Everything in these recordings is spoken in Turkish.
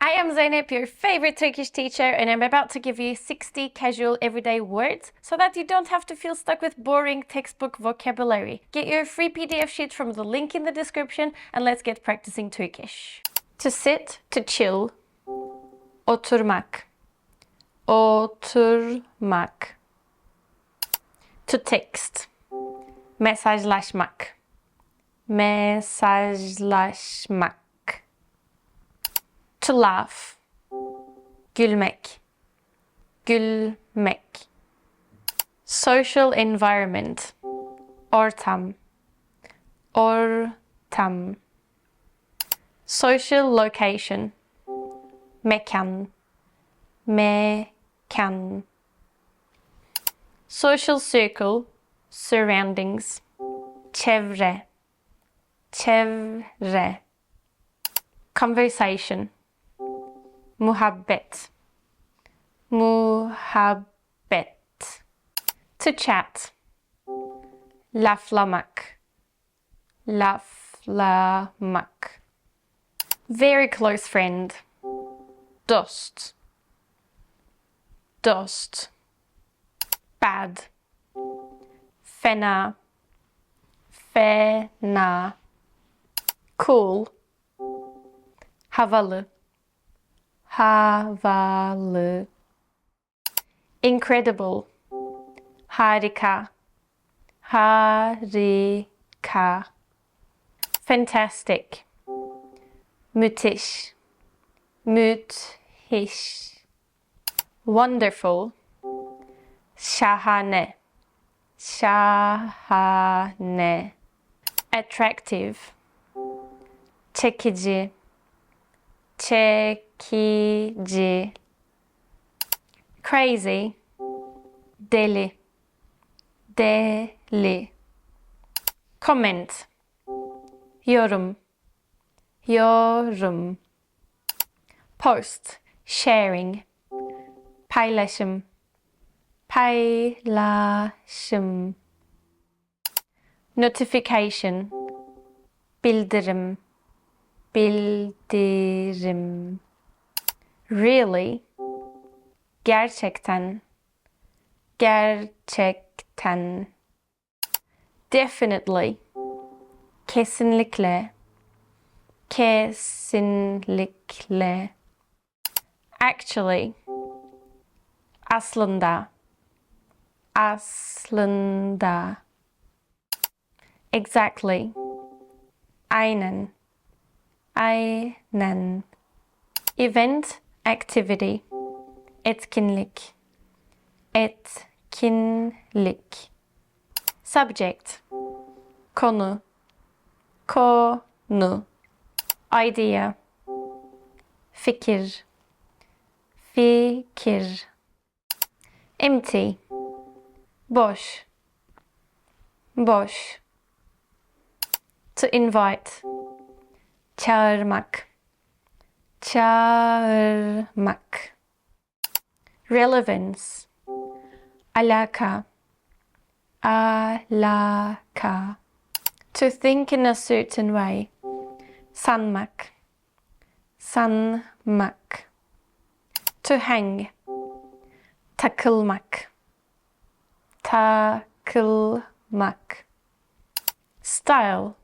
I am Zeynep, your favorite Turkish teacher, and I'm about to give you 60 casual everyday words so that you don't have to feel stuck with boring textbook vocabulary. Get your free PDF sheet from the link in the description and let's get practicing Turkish. To sit, to chill. Oturmak. Oturmak. To text. Mesajlaşmak. Mesajlaşmak. To laugh. Gülmek. Gülmek. Social environment. Ortam. Ortam. Social location. Mekan. Mekan. Social circle. Surroundings. Çevre. Çevre. Conversation. Muhabbet. Muhabbet. To chat. Laflamak. Laflamak. Very close friend. Dost. Dost. Bad. Fena. Fena. Cool. Havalı. Havalı. Incredible. Harika. Harika. Fantastic. Müthiş. Müthiş. Wonderful. Şahane. Şahane. Attractive. Çekici. Çekici. Crazy. Deli. Deli. Comment. Yorum. Yorum. Post. Sharing. Paylaşım. Paylaşım. Notification. Bildirim. Bildirim. Really. Gerçekten. Gerçekten. Definitely. Kesinlikle. Kesinlikle. Actually. Aslında. Aslında. Exactly. Aynen. Aynen. Event, activity. Etkinlik. Etkinlik. Subject. Konu. Konu. Idea. Fikir. Fikir. Empty. Boş. Boş. To invite. Çağırmak. Çağırmak. Relevance. Alaka. Alaka. To think in a certain way. Sanmak. Sanmak. To hang. Takılmak. Takılmak. Style.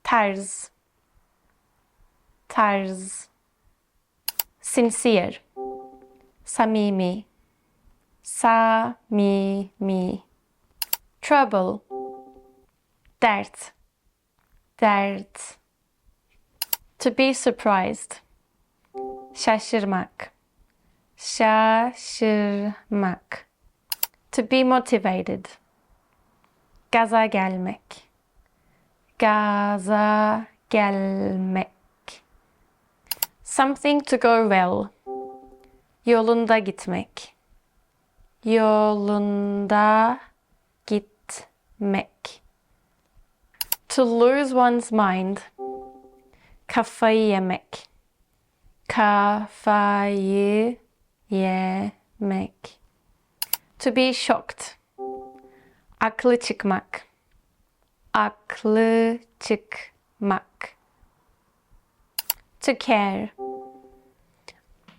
Tarz. Tarz. Sincere. Samimi. Samimi. Trouble. Dert. Dert. To be surprised. Şaşırmak. Şaşırmak. To be motivated. Gaza gelmek. Gaza gelmek. Something to go well. Yolunda gitmek. Yolunda gitmek. To lose one's mind. Kafayı yemek. Kafayı yemek. To be shocked. Aklı çıkmak. Aklı çıkmak. To care.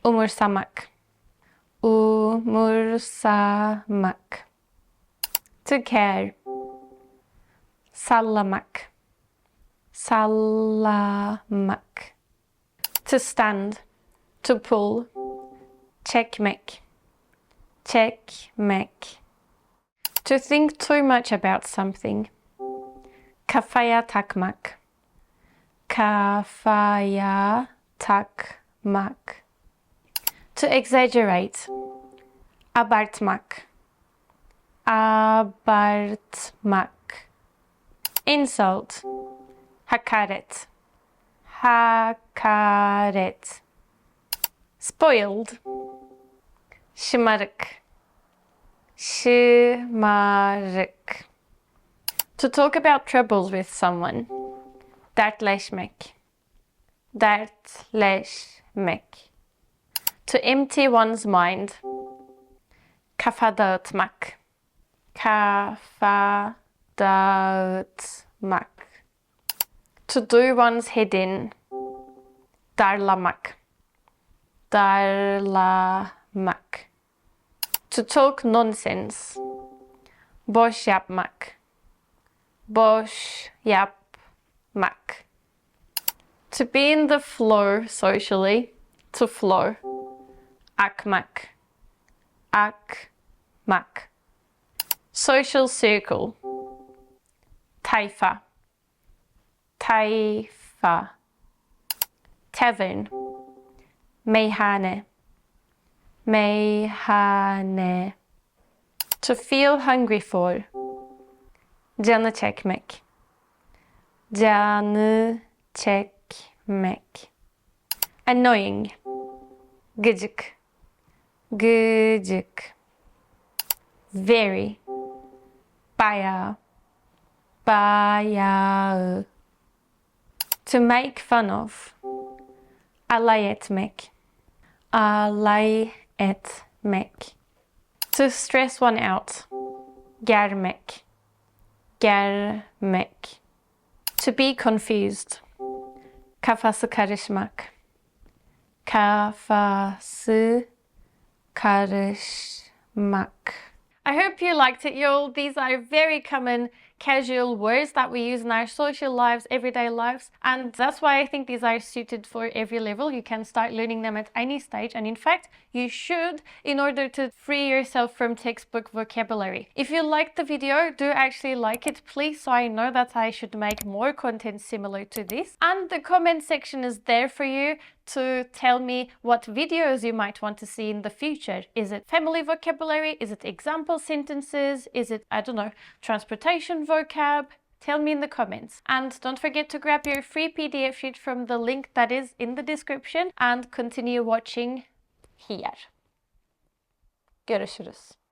Umursamak. Umursamak. To care. Sallamak. Sallamak. To stand. To pull. Çekmek. Çekmek. To think too much about something. Kafaya takmak. Kafaya takmak. To exaggerate. Abartmak. Abartmak. Insult. Hakaret. Hakaret. Spoiled. Şımarık. Şımarık. To talk about troubles with someone. Dertleşmek. Dertleşmek. To empty one's mind. Kafa dağıtmak. Kafa dağıtmak. To do one's head in. Darlamak. Darlamak. To talk nonsense. Boş yapmak. Boş yapmak. To be in the flow socially. To flow. Akmak. Akmak. Social circle. Tayfa. Tayfa. Tavern. Meyhane. Meyhane. To feel hungry for. Canı çekmek. Canı çekmek. Annoying. Gıcık. Gıcık. Very. Bayağı. Bayağı. To make fun of. Alay etmek. Alay etmek. To stress one out. Germek. Germek. To be confused. Kafası karışmak. Kafası karışmak. I hope you liked it, y'all. These are very common casual words that we use in our social lives, everyday lives, and that's why I think these are suited for every level. You can start learning them at any stage, and in fact, you should, in order to free yourself from textbook vocabulary. If you liked the video, do actually like it, please, so I know that I should make more content similar to this. And the comment section is there for you to tell me what videos you might want to see in the future. Is it family vocabulary? Is it example sentences? Is it, I don't know, transportation vocab? Tell me in the comments. And don't forget to grab your free PDF sheet from the link that is in the description and continue watching here. Görüşürüz.